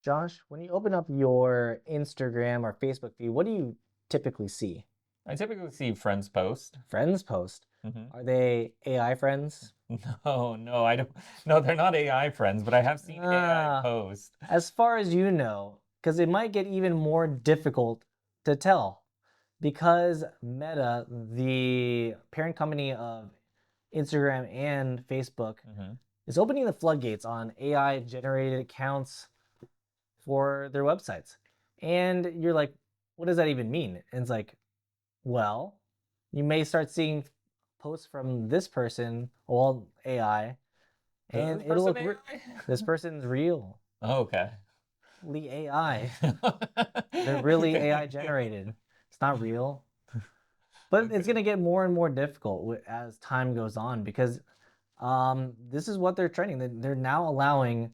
Josh, when you open up your Instagram or Facebook feed, what do you typically see? I typically see friends post. Friends post. hmm Are they AI friends? No, no, I don't. No, they're not AI friends, but I have seen AI Uh, post. as far as you know, because it might get even more difficult to tell because Meta, the parent company of Instagram and Facebook, hmm is opening the floodgates on AI generated accounts for their websites. And you're like, what does that even mean? And it's like, well, you may start seeing posts from this person, well, AI, Is and this it'll person look AI? this person's really Oh, okay. AI. They're really AI generated. It's not real. But it's Okay. gonna get more and more difficult as time goes on because this is what they're training. They're now allowing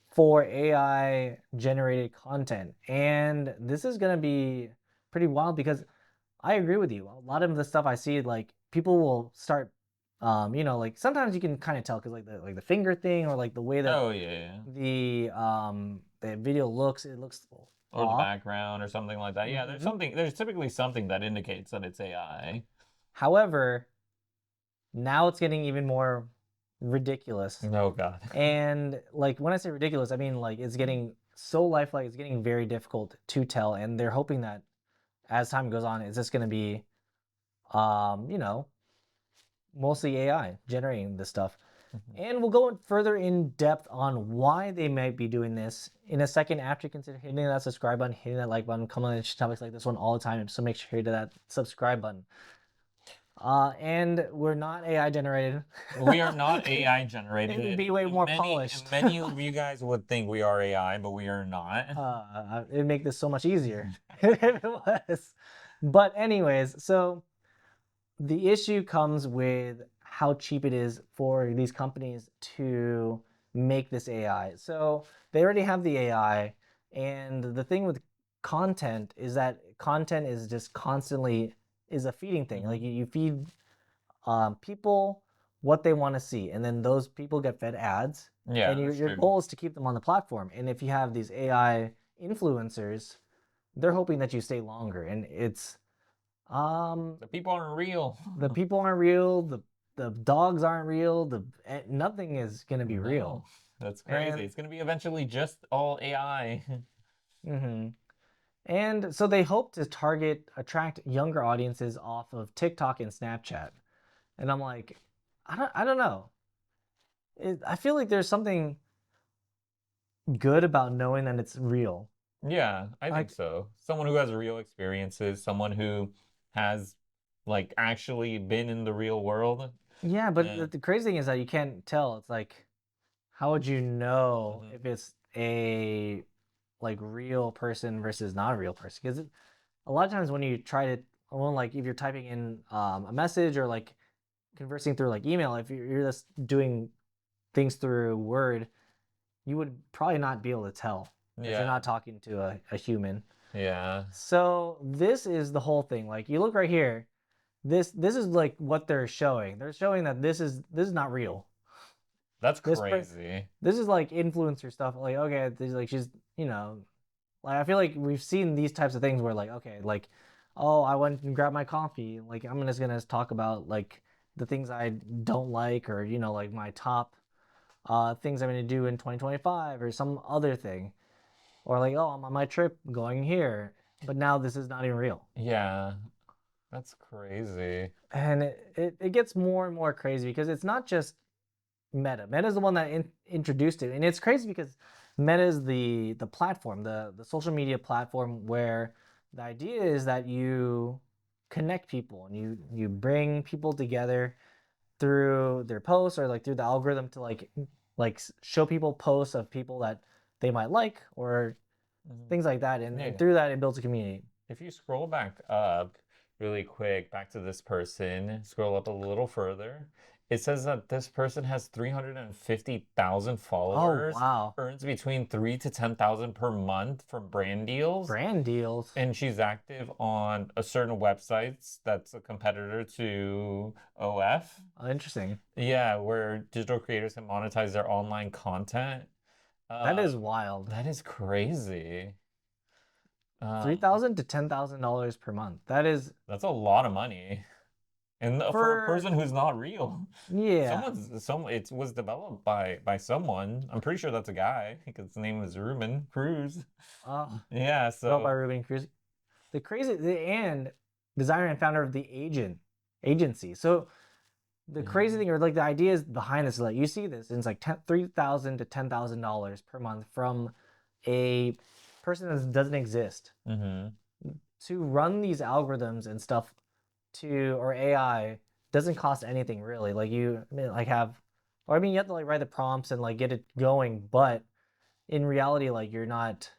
for AI generated content, and this is gonna be pretty wild because I agree with you. A lot of the stuff I see, like people will start, like sometimes you can kind of tell because like the finger thing or like the way that Oh yeah, yeah. the video looks, it looks Or the off. background or something like that. Yeah, there's hmm something. There's typically something that indicates that it's AI. However, now it's getting even more ridiculous. Oh God. And like when I say ridiculous, I mean like it's getting so lifelike, it's getting very difficult to tell. And they're hoping that as time goes on, it's just going to be, um, you know, mostly AI generating this stuff. Mhm. And we'll go further in depth on why they might be doing this in a second after you consider hitting that subscribe button, hitting that like button, come on topics like this one all the time. So make sure you hit that subscribe button. And we're not AI generated. We are not AI It would generated. be way more Many, polished. many of you guys would think we are AI, but we are not. It'd make this so much easier if it was. But anyways, so the issue comes with how cheap it is for these companies to make this AI. So they already have the AI, and the thing with content is that content is just constantly is a feeding thing. Like hmm you feed people what they want to see, and then those people get fed ads, and Yeah, your that's your true. goal is to keep them on the platform. And if you have these AI influencers, they're hoping that you stay longer, and it's um The people aren't real. the people aren't real, the dogs aren't real, nothing is gonna be No, real. that's crazy. And It's gonna be eventually just all AI. mhm. And so they hope to attract younger audiences off of TikTok and Snapchat. And I'm like, I don't know. I feel like there's something good about knowing that it's real. Yeah, I think Like, so. Someone who has real experiences, someone who has like actually been in the real world. yeah, but Eh. the crazy thing is that you can't tell. It's like, how would you know hmm if it's a like real person versus not a real person? Because a lot of times when you try to, well, like if you're typing in a message or like conversing through like email, if you're just doing things through Word, you would probably not be able to tell that you're Yeah, not talking to a human. yeah. So this is the whole thing. Like you look right here, this is like what they're showing. They're showing that this is not real. That's This crazy. this is like influencer stuff. Like okay, this like she's you know like I feel like we've seen these types of things where like okay like oh I went and grabbed my coffee. Like I'm just gonna talk about like the things I don't like or like my top things I'm gonna do in 2025 or some other thing or like oh I'm on my trip going here. But now this is not even real. Yeah, that's crazy. And it gets more and more crazy because it's not just Meta. Meta is the one that introduced it, and it's crazy because Meta is the platform, the social media platform where the idea is that you connect people and you bring people together through their posts or like through the algorithm to like show people posts of people that they might like or Mhm. things like that, and Yeah. through that it builds a community. If you scroll back up really quick, back to this person, scroll up a little further, it says that this person has 350,000 Oh followers, wow, earns between 3 to 10,000 per month from brand deals, brand deals. and she's active on a certain websites that's a competitor to OF. Interesting. Yeah, where digital creators can monetize their online content. That Uh, is wild. that is crazy. Three Um, thousand to $10,000 per month. That is that's a lot of money. And for a for person who's not real. yeah. It was developed by someone. I'm pretty sure that's a guy because his name was Ruben Cruz. Yeah, Developed by so Ruben Cruz. And designer and founder of the agency. So the crazy yeah. thing, or like the idea is behind this, is like you see this, and it's like 3,000 to $10,000 per month from a person that doesn't exist Mm-hmm. to run these algorithms and stuff or AI doesn't cost anything really. Like I mean, like or I mean, you have to like write the prompts and like get it going, but in reality, like you're not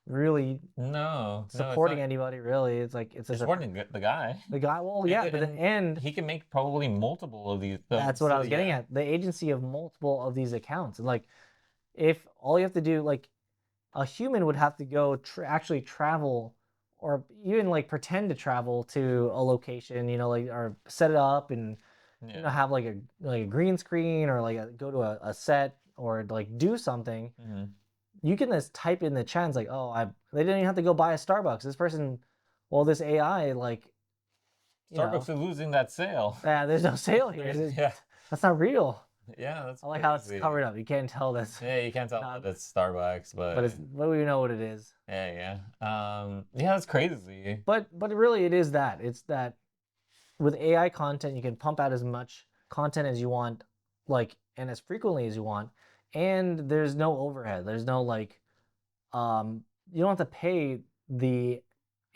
really No, no, it's supporting not. anybody really. It's like it's It's just supporting the guy. the guy. Well, And yeah, but the and end. he can make probably multiple of these. That's what So I was getting yeah. at. The agency of multiple of these accounts, and like if all you have to do, like a human would have to go actually travel, or even like pretend to travel to a location, like or set it up and Yeah. have like a green screen or like go to a set or like do something. Mm-hmm. You can just type in the chat, it's like, oh, they didn't even have to go buy a Starbucks. This person, well, this AI, like, you know, Starbucks is losing that sale. there's no sale here. Yeah. That's not real. Yeah, that's I like how it's crazy. covered up. You can't tell that's Yeah, you can't tell not, that it's Starbucks, but we know what it is. yeah, yeah. Yeah, that's crazy. But really, it is that. It's that with AI content, you can pump out as much content as you want, like, and as frequently as you want, and there's no overhead. There's no like, you don't have to pay the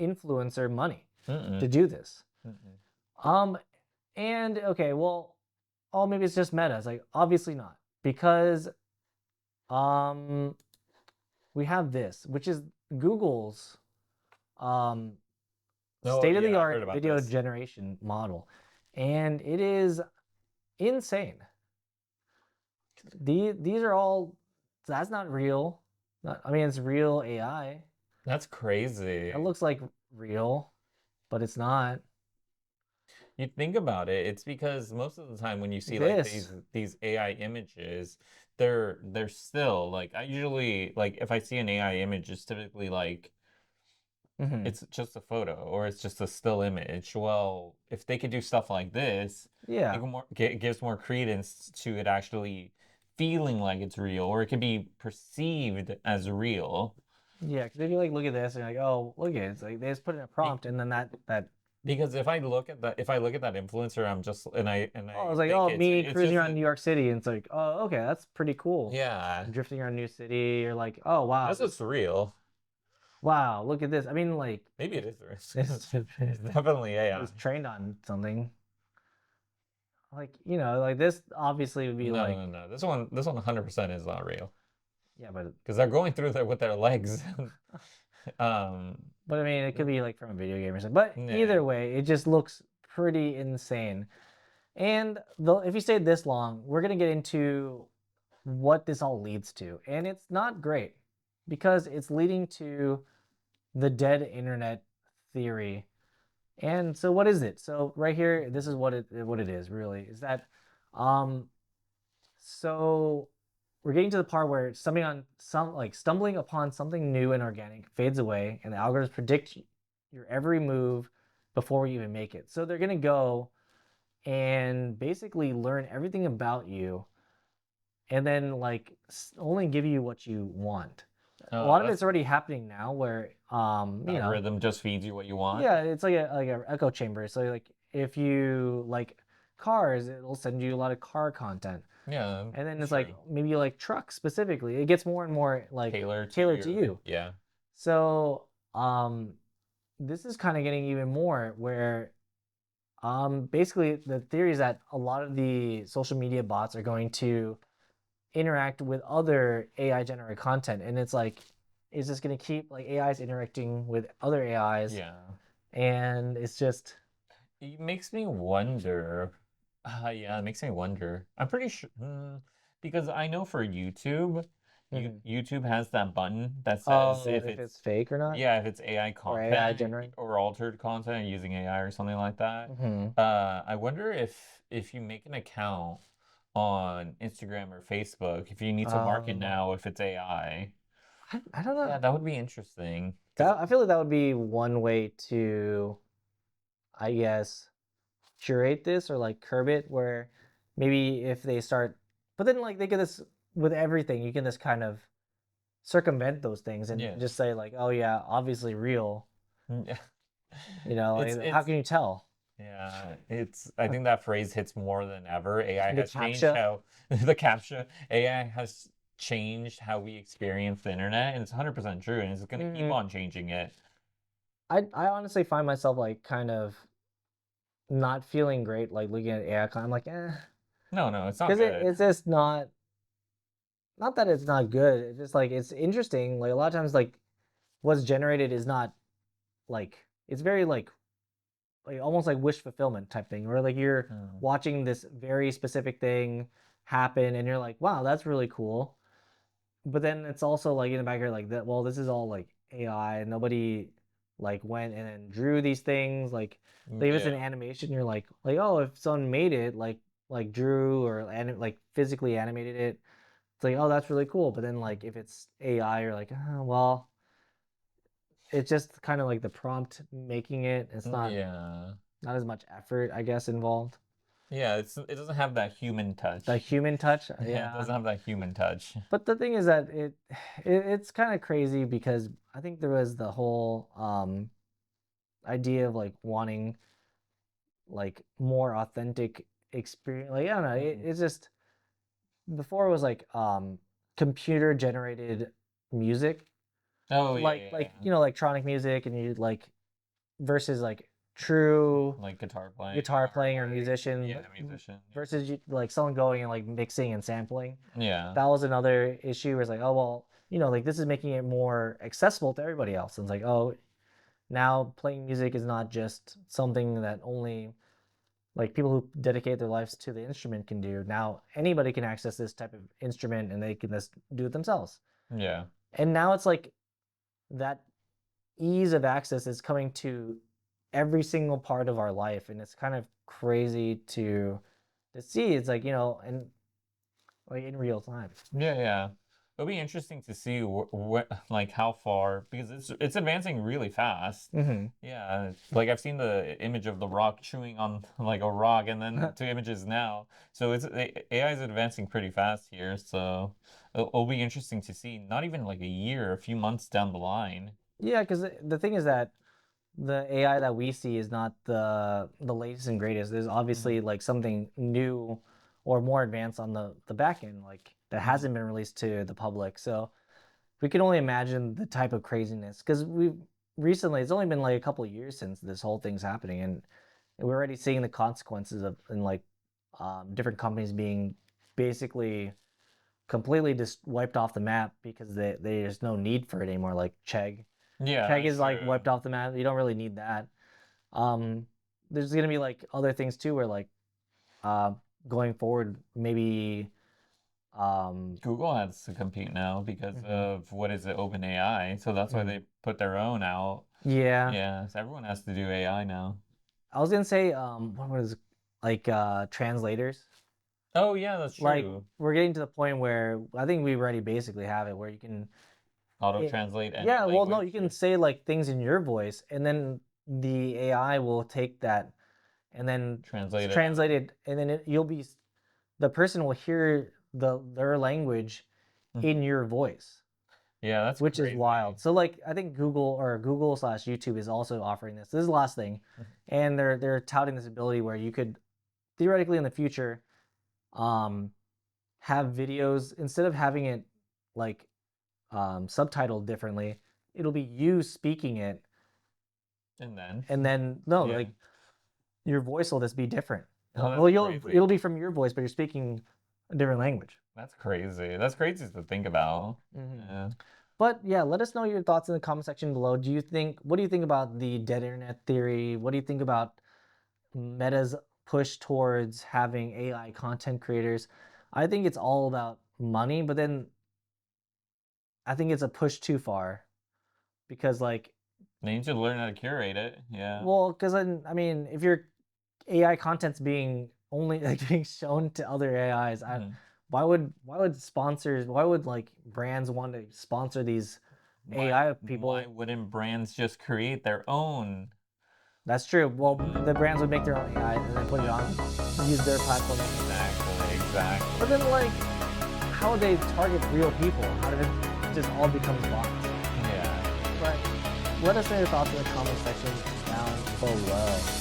influencer money Mm-mm. to do this. Mm-mm. Um, and okay, well, oh, maybe it's just Meta. It's like obviously not, because um, we have this, which is Google's um No, state of the yeah, I heard art about video this. generation model, and it is insane. These are all, that's not real. I mean, it's real AI. That's That crazy. looks like real, but it's not. You think about it, it's because most of the time when you see like This. these AI images, they're still like I usually like if I see an AI image, it's typically like Hmm. it's just a photo or it's just a still image. Well, if they could do stuff like this, Yeah. it gives more credence to it actually feeling like it's real, or it could be perceived as real. Yeah, because if you like look at this and you're like, oh, look at it, it's like they just put in a Be- prompt and then that Because if I look at that influencer, I'm just and oh, I it's like, think oh, me it's cruising just around New York City, and it's like, oh, okay, that's pretty cool. yeah, Drifting around a new city, you're like, oh wow, this is real. wow, look at this. I mean, like Maybe it is real. this It's definitely AI. was trained on something. Like, like this obviously would be No, no, like, no. This one 100% is not real yeah, but because they're going through that with their legs. um, I mean, it could be like from a video game or something. But yeah. either way, it just looks pretty insane. And if you stayed this long, we're gonna get into what this all leads to, and it's not great because it's leading to the dead internet theory. And so, what is it? So right here, this is what it is really. Is that um so we're getting to the part where stumbling upon something new and organic fades away, and the algorithms predict your every move before you even make it. So they're gonna go and basically learn everything about you, and then like only give you what you want. A lot of That's it's already happening now, where algorithm just feeds you what you want. yeah, it's like a echo chamber. So like if you like cars, it'll send you a lot of car content. Yeah, And then it's it's like true. maybe you like trucks specifically. It gets more and more like Tailor to tailored to your you. yeah. So this is kind of getting even more where basically the theory is that a lot of the social media bots are going to interact with other AI generated content, and it's like it's just going to keep like AIs interacting with other AIs, Yeah. and it's just It makes me wonder. Yeah, it makes me wonder. I'm pretty sure because I know for YouTube, mhm. YouTube has that button that says Oh, if if it's it's fake or not, yeah, if it's AI or AI content generated. or altered content using AI or something like that. Hmm. I wonder if you make an account on Instagram or Facebook if you need to market Um, now if it's AI. I don't know. Yeah, that would be interesting. Because That I feel like that would be one way to, I guess, curate this or like curb it, where maybe if they start, but then like they can just with everything, you can just kind of circumvent those things and yeah, just say like, oh yeah, obviously real. yeah, Like, how it's can you tell? yeah, it's I think that phrase hits more than ever. AI The has changed captcha. how the captcha AI has changed how we experience the internet, and it's 100% true, and it's going to keep hmm on changing it. I honestly find myself like kind of not feeling great like looking at AI. I'm like, No, no, it's not because good. it's just not that it's not good. It's just like it's interesting. Like a lot of times, like what's generated is not like it's very like almost like wish fulfillment type thing, where like you're Mm. watching this very specific thing happen, and you're like, wow, that's really cool. But then it's also like in the back here like that. Well, this is all like AI. And nobody like went and then drew these things. Like if it's an Yeah. animation, you're like oh, if someone made it like drew or like physically animated it, it's like oh, that's really cool. But then like if it's AI, you're like well, it's just kind of like the prompt making it. It's Yeah. not as much effort, I guess, involved. Yeah, it doesn't have that human The touch. human touch, Yeah, it yeah. doesn't have that human touch. But the thing is that it's kind of crazy because I think there was the whole idea of like wanting like more authentic experience. Like I don't know, Mhm. it's just before it was like computer generated music, Oh yeah, like yeah, electronic music, and you like versus like true like guitar playing guitar or playing or like musician yeah, musician. versus like someone going and like mixing and sampling. Yeah. That was another issue where it's like, oh well, like this is making it more accessible to everybody else. And it's like, oh, now playing music is not just something that only like people who dedicate their lives to the instrument can do. Now anybody can access this type of instrument and they can just do it themselves. Yeah. Yeah. And now it's like that ease of access is coming to every single part of our life, and it's kind of crazy to see. It's like and like in real time. Yeah. It'll be interesting to see like how far because it's advancing really fast. hmm Yeah, like I've seen the image of the rock chewing on like a rock and then to images now. So AI is advancing pretty fast here, so it'll be interesting to see not even like a year, a few months down the line. Yeah, because the thing is that the AI that we see is not the latest and greatest. There's Hmm. obviously like something new or more advanced on the back end, like that Hmm. hasn't been released to the public. So we can only imagine the type of craziness because we've recently it's only been like a couple of years since this whole thing's happening, and we're already seeing the consequences of in like different companies being basically completely just wiped off the map because there's no need for it anymore. Like Chegg. Yeah, Chegg that's is like true. wiped off the map. You don't really need that. Um, there's gonna be like other things too, where like uh, going forward, maybe Google has to compete now because mhm. of what is it, OpenAI. So that's why they Mhm. put their own out. Yeah, Yeah, so everyone has to do AI now. I was gonna say what was like translators. Oh yeah, that's Like true. we're getting to the point where I think we already basically have it, where you can, Auto it, translate any yeah, well, no, you language. can say like things in your voice, and then the AI will take that and then Translate it translate out. it, and then you'll be the person will hear their language in Mhm. your voice, Yeah, that's which is crazy. wild. So like I think Google/YouTube is also offering this. This is the last thing, and they're touting this ability where you could theoretically in the future um, have videos instead of having it like subtitled differently. It'll be you speaking it, And then, and then no, yeah. like your voice will just be different. Oh, Well, that's it'll crazy. be from your voice, but you're speaking a different language. That's crazy. That's crazy to think about. hmm Yeah. But yeah, let us know your thoughts in the comment section below. What do you think about the dead internet theory? What do you think about Meta's push towards having AI content creators? I think it's all about money, but then I think it's a push too far because like, They need to learn how to curate it. Yeah. well, because I mean, if your AI content's being only like being shown to other AIs. Mhm. Why would like brands want to sponsor these Why AI why people? wouldn't brands just create their own? That's true. Well, the brands would make their own AI and then put it on, use their platform. Exactly, exactly. But then, like, how would they target real people? How did it just all becomes bots? Yeah. But let us know your thoughts in the comment section down below.